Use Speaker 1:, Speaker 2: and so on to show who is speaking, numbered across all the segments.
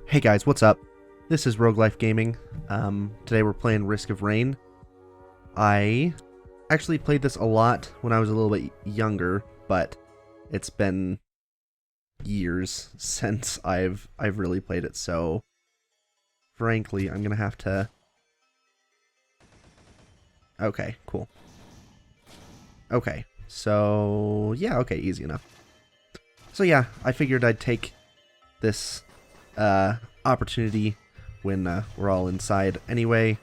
Speaker 1: Hey guys, what's up? This is Rogue Life Gaming. Today we're playing Risk of Rain. I actually played this a lot when I was a little bit younger, but it's been years since I've really played it, so frankly, I'm gonna have to... Okay, cool. Okay, so yeah, okay, easy enough. So yeah, I figured I'd take this opportunity when we're all inside anyway,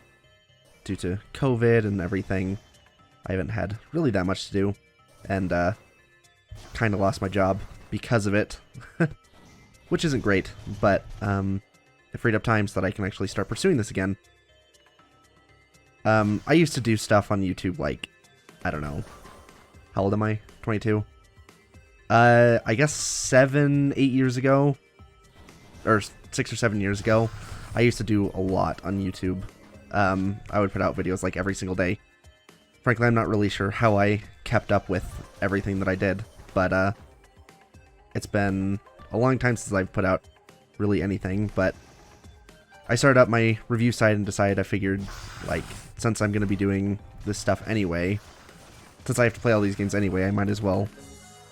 Speaker 1: due to COVID and everything. I haven't had really that much to do, and kind of lost my job because of it, which isn't great, but it freed up time so that I can actually start pursuing this again. I used to do stuff on YouTube like, I don't know, how old am I? 22? I guess 7-8 years ago, or 6 or 7 years ago, I used to do a lot on YouTube. I would put out videos like every single day. Frankly, I'm not really sure how I kept up with everything that I did, but it's been a long time since I've put out really anything, but I started up my review site and decided I figured, like, since I'm going to be doing this stuff anyway, since I have to play all these games anyway, I might as well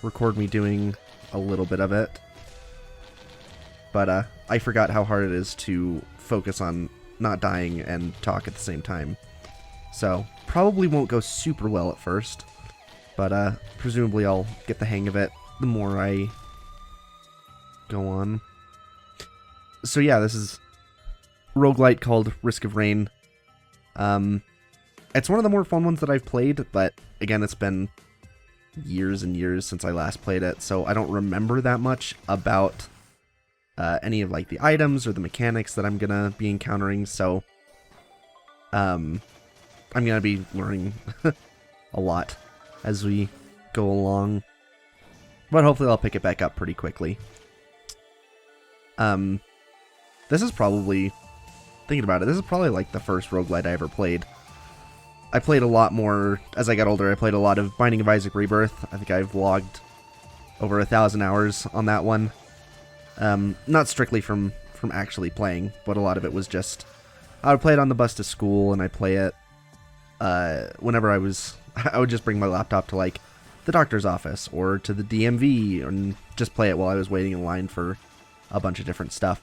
Speaker 1: record me doing a little bit of it. But I forgot how hard it is to focus on not dying and talk at the same time. So, probably won't go super well at first, but presumably I'll get the hang of it the more I go on. So yeah, this is roguelite called Risk of Rain. It's one of the more fun ones that I've played, but again, it's been years and years since I last played it, so I don't remember that much about any of like the items or the mechanics that I'm gonna be encountering, so I'm gonna be learning a lot as we go along, but hopefully I'll pick it back up pretty quickly. This is probably, thinking about it, this is probably like the first roguelite I ever played. I played a lot more as I got older. I played a lot of Binding of Isaac Rebirth. I think I've logged over 1,000 hours on that one. Not strictly from actually playing, but a lot of it was just, I would play it on the bus to school, and I play it whenever I would just bring my laptop to like the doctor's office or to the DMV and just play it while I was waiting in line for a bunch of different stuff.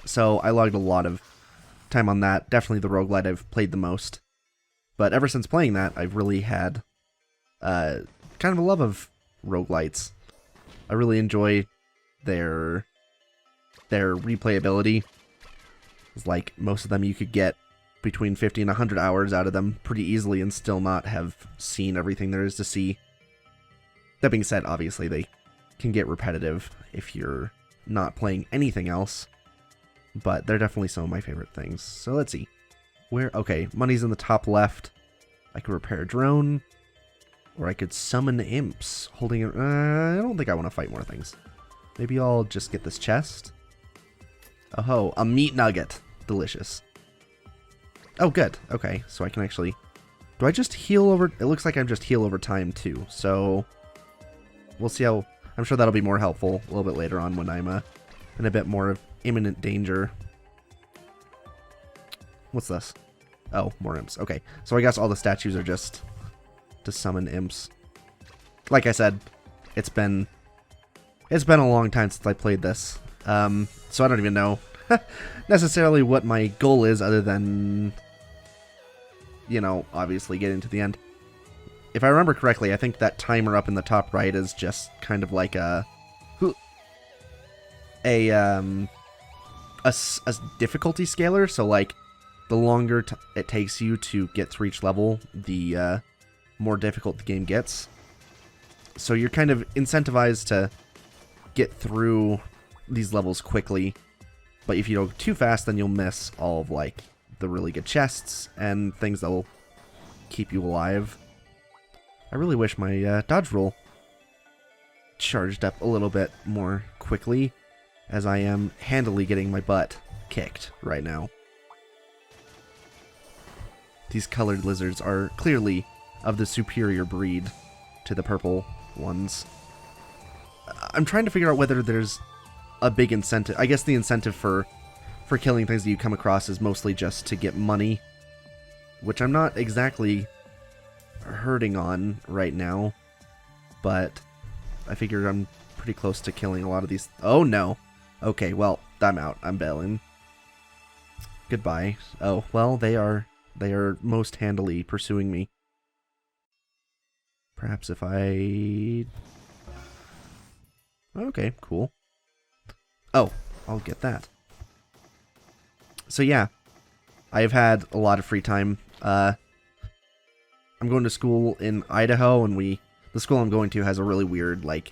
Speaker 1: So I logged a lot of time on that. Definitely the roguelite I've played the most. But ever since playing that, I've really had kind of a love of roguelites. I really enjoy their replayability. It's like most of them you could get between 50 and 100 hours out of them pretty easily and still not have seen everything there is to see. That being said, obviously they can get repetitive if you're not playing anything else, but they're definitely some of my favorite things. So let's see. Okay, money's in the top left. I could repair a drone, or I could summon imps holding it. I don't think I want to fight more things. Maybe I'll just get this chest. Oh, a meat nugget. Delicious. Oh, good. Okay, so I can actually... Do I just heal over... It looks like I'm just heal over time, too. So, we'll see how... I'm sure that'll be more helpful a little bit later on when I'm in a bit more of imminent danger. What's this? Oh, more imps. Okay, so I guess all the statues are just to summon imps. Like I said, it's been a long time since I played this. So I don't even know necessarily what my goal is other than, you know, obviously getting to the end. If I remember correctly, I think that timer up in the top right is just kind of like a difficulty scaler. So like the longer it takes you to get through each level, the more difficult the game gets. So you're kind of incentivized to get through these levels quickly, but if you go too fast, then you'll miss all of like the really good chests and things that will keep you alive. I really wish my dodge roll charged up a little bit more quickly, as I am handily getting my butt kicked right now. These colored lizards are clearly of the superior breed to the purple ones. I'm trying to figure out whether there's a big incentive. I guess the incentive for killing things that you come across is mostly just to get money, which I'm not exactly hurting on right now, but I figure I'm pretty close to killing a lot of these. Oh no. Okay, well, I'm out. I'm bailing. Goodbye. Oh, well, they are most handily pursuing me. Perhaps if I... Okay, cool. Oh, I'll get that. So yeah, I've had a lot of free time. I'm going to school in Idaho, and the school I'm going to has a really weird, like,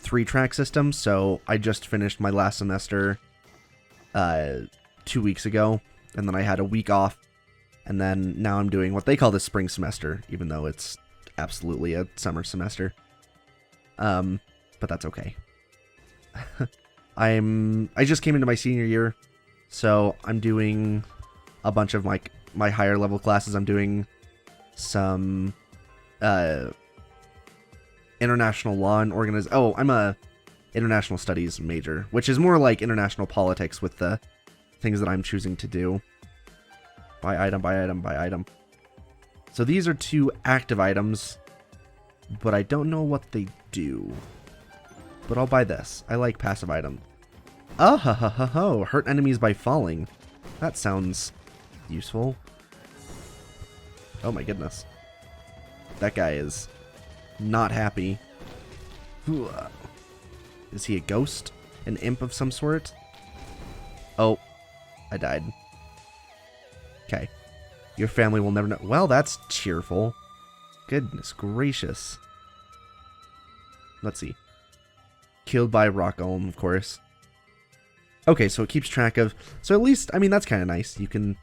Speaker 1: 3-track system, so I just finished my last semester 2 weeks ago, and then I had a week off, and then now I'm doing what they call the spring semester, even though it's absolutely a summer semester. But that's okay. I just came into my senior year, so I'm doing a bunch of my higher level classes. I'm doing some international law and I'm a international studies major, which is more like international politics with the things that I'm choosing to do. Buy item, buy item, buy item. So these are 2 active items, but I don't know what they do. But I'll buy this. I like passive items. Oh, ha ha ha ho. Hurt enemies by falling. That sounds useful. Oh my goodness. That guy is not happy. Is he a ghost? An imp of some sort? Oh, I died. Okay. Your family will never know. Well, that's cheerful. Goodness gracious. Let's see. Killed by rock golem, of course. Okay, so it keeps track of... So at least, I mean, that's kind of nice. You can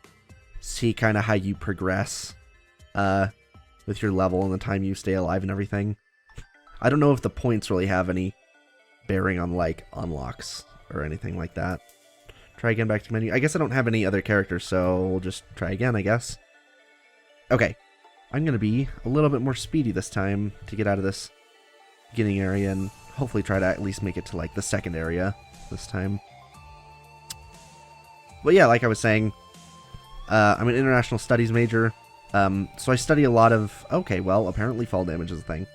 Speaker 1: see kind of how you progress with your level and the time you stay alive and everything. I don't know if the points really have any bearing on, like, unlocks or anything like that. Try again, back to menu. I guess I don't have any other characters, so we'll just try again, I guess. Okay. I'm going to be a little bit more speedy this time to get out of this beginning area and hopefully try to at least make it to, like, the second area this time. But yeah, like I was saying, I'm an international studies major, so I study a lot of... Okay, well, apparently fall damage is a thing.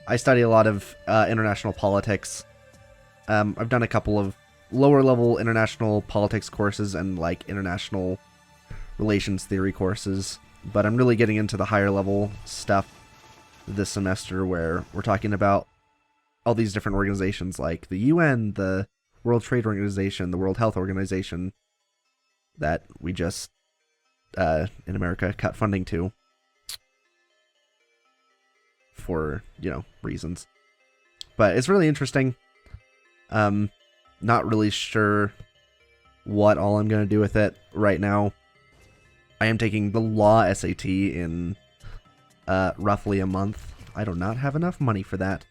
Speaker 1: I study a lot of international politics. I've done a couple of lower-level international politics courses and, like, international relations theory courses, but I'm really getting into the higher-level stuff this semester, where we're talking about all these different organizations, like the UN, the World Trade Organization, the World Health Organization, that we just, in America, cut funding to for, reasons. But it's really interesting. Not really sure what all I'm going to do with it right now. I am taking the law SAT in roughly a month. I do not have enough money for that.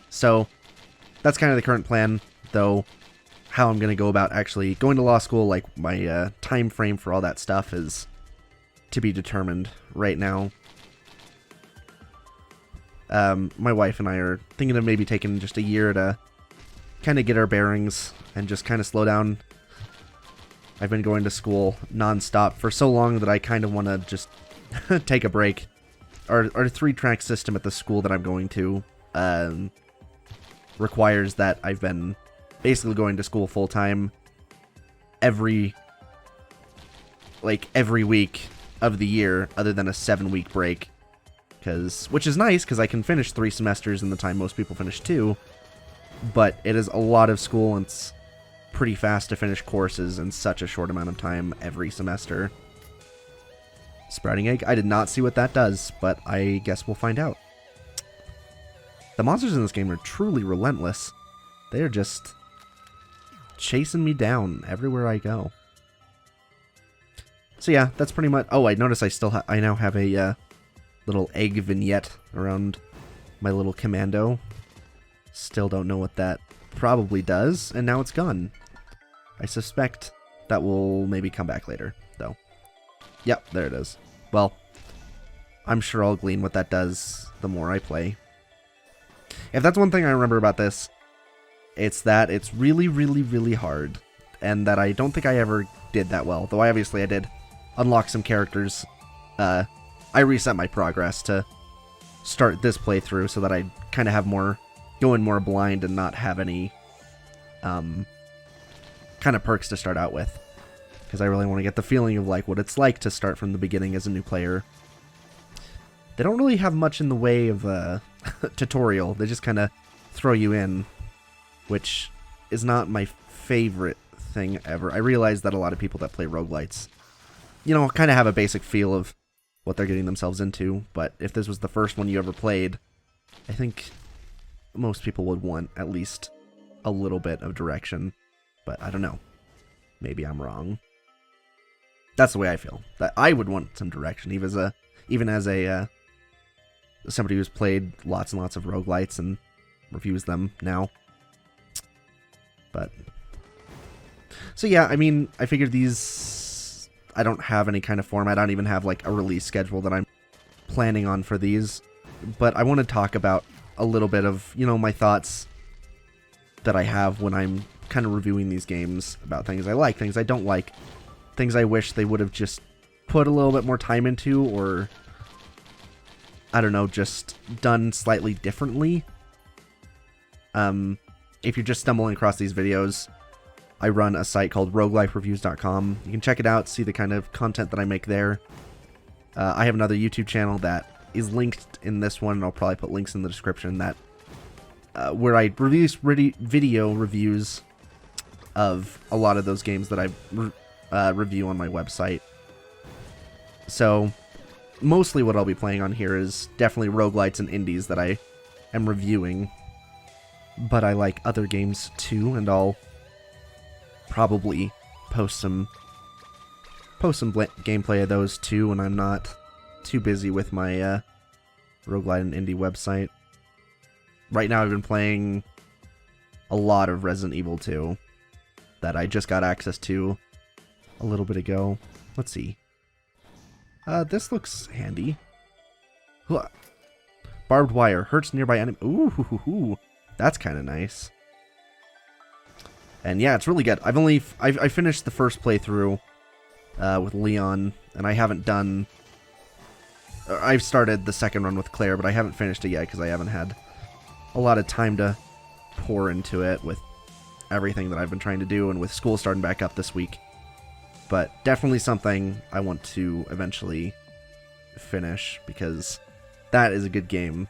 Speaker 1: So that's kind of the current plan, though. How I'm going to go about actually going to law school, like my time frame for all that stuff, is to be determined right now. My wife and I are thinking of maybe taking just a year to kind of get our bearings and just kind of slow down. I've been going to school nonstop for so long that I kind of want to just take a break. Our 3-track system at the school that I'm going to requires that I've been basically going to school full-time every week of the year, other than a 7-week break. Which is nice, because I can finish 3 semesters in the time most people finish 2, but it is a lot of school, and it's pretty fast to finish courses in such a short amount of time every semester. Sprouting egg? I did not see what that does, but I guess we'll find out. The monsters in this game are truly relentless. They are just chasing me down everywhere I go. So yeah, that's pretty much... Oh, I notice I now have a little egg vignette around my little commando. Still don't know what that probably does, and now it's gone. I suspect that will maybe come back later, though. Yep, there it is. Well, I'm sure I'll glean what that does the more I play. If that's one thing I remember about this, It's that it's really, really, really hard, and that I don't think I ever did that well. Though I did unlock some characters. I reset my progress to start this playthrough so that I kind of have go in more blind and not have any kind of perks to start out with. Because I really want to get the feeling of like what it's like to start from the beginning as a new player. They don't really have much in the way of tutorial. They just kind of throw you in, which is not my favorite thing ever. I realize that a lot of people that play roguelites, kind of have a basic feel of what they're getting themselves into, but if this was the first one you ever played, I think most people would want at least a little bit of direction, but I don't know. Maybe I'm wrong. That's the way I feel. That I would want some direction, even as a somebody who's played lots and lots of roguelites and reviews them now. But so yeah, I mean, I figured these, I don't have any kind of format. I don't even have like a release schedule that I'm planning on for these, but I want to talk about a little bit of, my thoughts that I have when I'm kind of reviewing these games, about things I like, things I don't like, things I wish they would have just put a little bit more time into, or I don't know, just done slightly differently. If you're just stumbling across these videos, I run a site called roguelifereviews.com. You can check it out, see the kind of content that I make there. I have another YouTube channel that is linked in this one, and I'll probably put links in the description, that where I release video reviews of a lot of those games that I review on my website. So mostly what I'll be playing on here is definitely roguelites and indies that I am reviewing, but I like other games too, and I'll probably post some gameplay of those too when I'm not too busy with my roguelite and indie website. Right now I've been playing a lot of Resident Evil 2 that I just got access to a little bit ago. Let's see. This looks handy. Barbed wire hurts nearby enemy. Ooh, that's kind of nice. And yeah, it's really good. I finished the first playthrough with Leon, and I haven't done. I've started the second run with Claire, but I haven't finished it yet because I haven't had a lot of time to pour into it with everything that I've been trying to do, and with school starting back up this week. But definitely something I want to eventually finish, because that is a good game.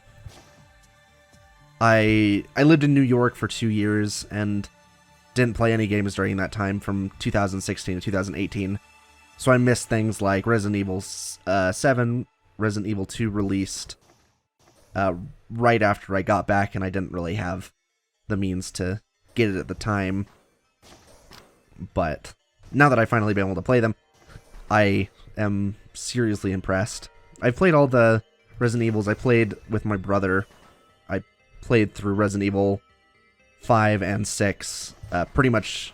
Speaker 1: I lived in New York for 2 years and didn't play any games during that time from 2016 to 2018. So I missed things like Resident Evil 7, Resident Evil 2 released right after I got back, and I didn't really have the means to get it at the time. But now that I've finally been able to play them, I am seriously impressed. I've played all the Resident Evils. I played with my brother. I played through Resident Evil 5 and 6 pretty much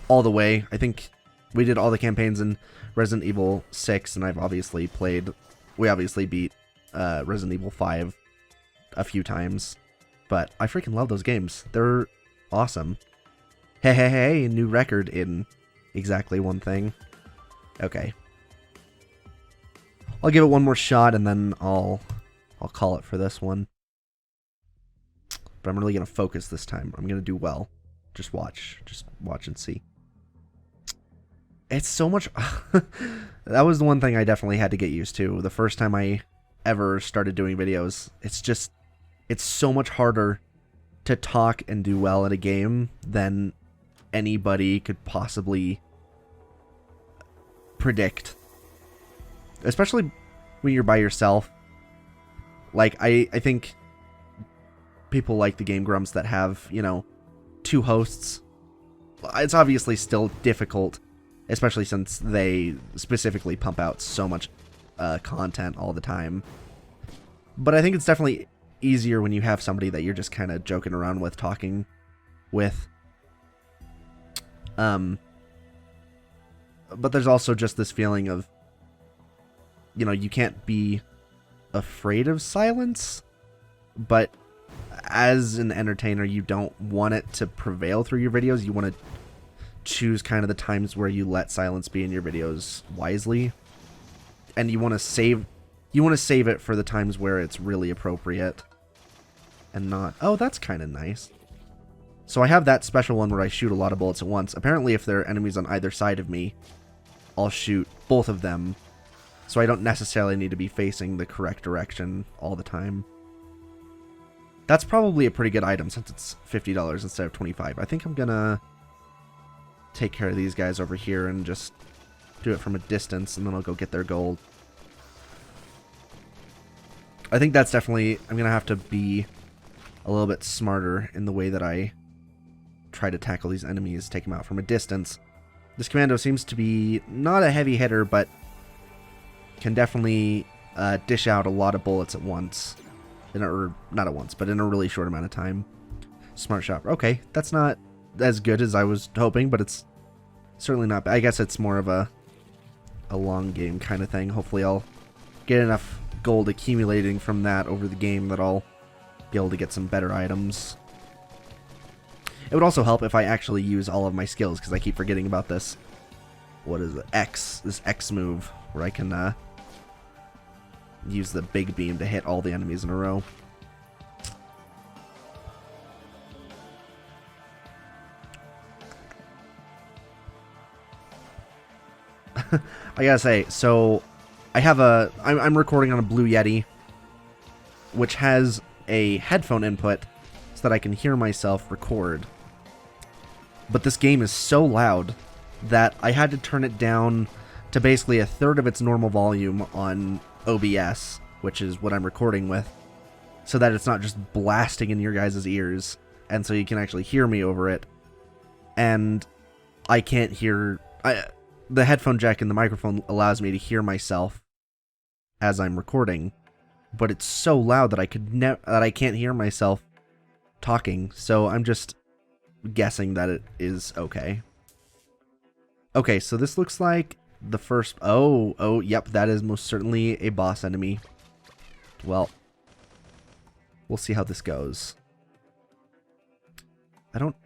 Speaker 1: all the way. I think we did all the campaigns in Resident Evil 6, and we obviously beat Resident Evil 5 a few times. But I freaking love those games. They're awesome. Hey, new record in exactly one thing. Okay. I'll give it one more shot, and then I'll call it for this one. But I'm really going to focus this time. I'm going to do well. Just watch and see. It's so much. That was the one thing I definitely had to get used to. The first time I ever started doing videos, it's so much harder to talk and do well at a game than anybody could possibly predict. Especially when you're by yourself. Like, I think people like the Game Grumps that have, 2 hosts. It's obviously still difficult, especially since they specifically pump out so much content all the time. But I think it's definitely easier when you have somebody that you're just kind of joking around with, talking with. But there's also just this feeling of, you can't be afraid of silence, but as an entertainer, you don't want it to prevail through your videos. You want to choose kind of the times where you let silence be in your videos wisely. And you want to save it for the times where it's really appropriate and not, oh, that's kind of nice. So I have that special one where I shoot a lot of bullets at once. Apparently, if there are enemies on either side of me, I'll shoot both of them. So I don't necessarily need to be facing the correct direction all the time. That's probably a pretty good item since it's $50 instead of $25. I think I'm gonna take care of these guys over here and just do it from a distance, and then I'll go get their gold. I think that's definitely, I'm gonna have to be a little bit smarter in the way that I try to tackle these enemies, take them out from a distance. This commando seems to be not a heavy hitter, but can definitely dish out a lot of bullets at once. Or not at once, but in a really short amount of time. Smart shot. Okay, that's not as good as I was hoping, but it's certainly not bad. I guess it's more of a long game kind of thing. Hopefully I'll get enough gold accumulating from that over the game that I'll be able to get some better items. It would also help if I actually use all of my skills, because I keep forgetting about this. What is it? This X move, where I can use the big beam to hit all the enemies in a row. I gotta say, so I have I'm recording on a Blue Yeti, which has a headphone input so that I can hear myself record. But this game is so loud that I had to turn it down to basically a third of its normal volume on OBS, which is what I'm recording with, so that it's not just blasting in your guys' ears, and so you can actually hear me over it. And I can't hear... the headphone jack in the microphone allows me to hear myself as I'm recording, but it's so loud that I can't hear myself talking, so I'm just guessing that it is okay. Okay, so this looks like the first... Oh, yep, that is most certainly a boss enemy. Well, we'll see how this goes. I don't...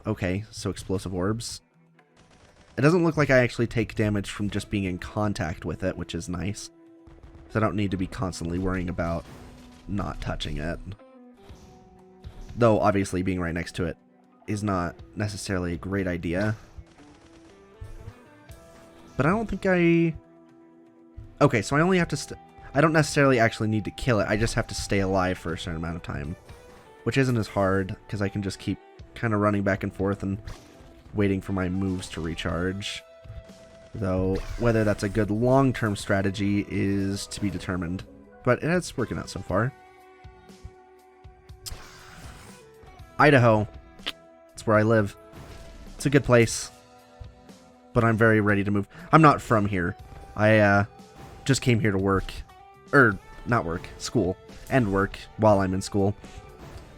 Speaker 1: okay, so explosive orbs. It doesn't look like I actually take damage from just being in contact with it, which is nice. So I don't need to be constantly worrying about not touching it. Though, obviously, being right next to it is not necessarily a great idea. But I don't think I... Okay, so I only have to... I don't necessarily actually need to kill it. I just have to stay alive for a certain amount of time. Which isn't as hard, because I can just keep kind of running back and forth and waiting for my moves to recharge. Though, whether that's a good long-term strategy is to be determined. But it's working out so far. Idaho. It's where I live. It's a good place. But I'm very ready to move. I'm not from here. I just came here to work. Not work. School. And work while I'm in school.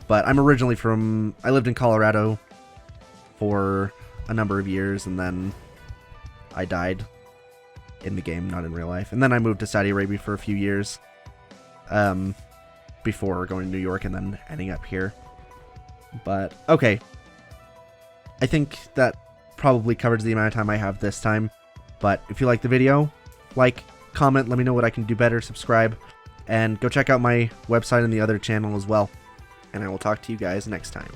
Speaker 1: But I'm originally from... I lived in Colorado for a number of years, and then I died in the game, not in real life. And then I moved to Saudi Arabia for a few years before going to New York and then ending up here. But, okay. I think that probably covers the amount of time I have this time. But if you like the video, like, comment, let me know what I can do better, subscribe, and go check out my website and the other channel as well. And I will talk to you guys next time.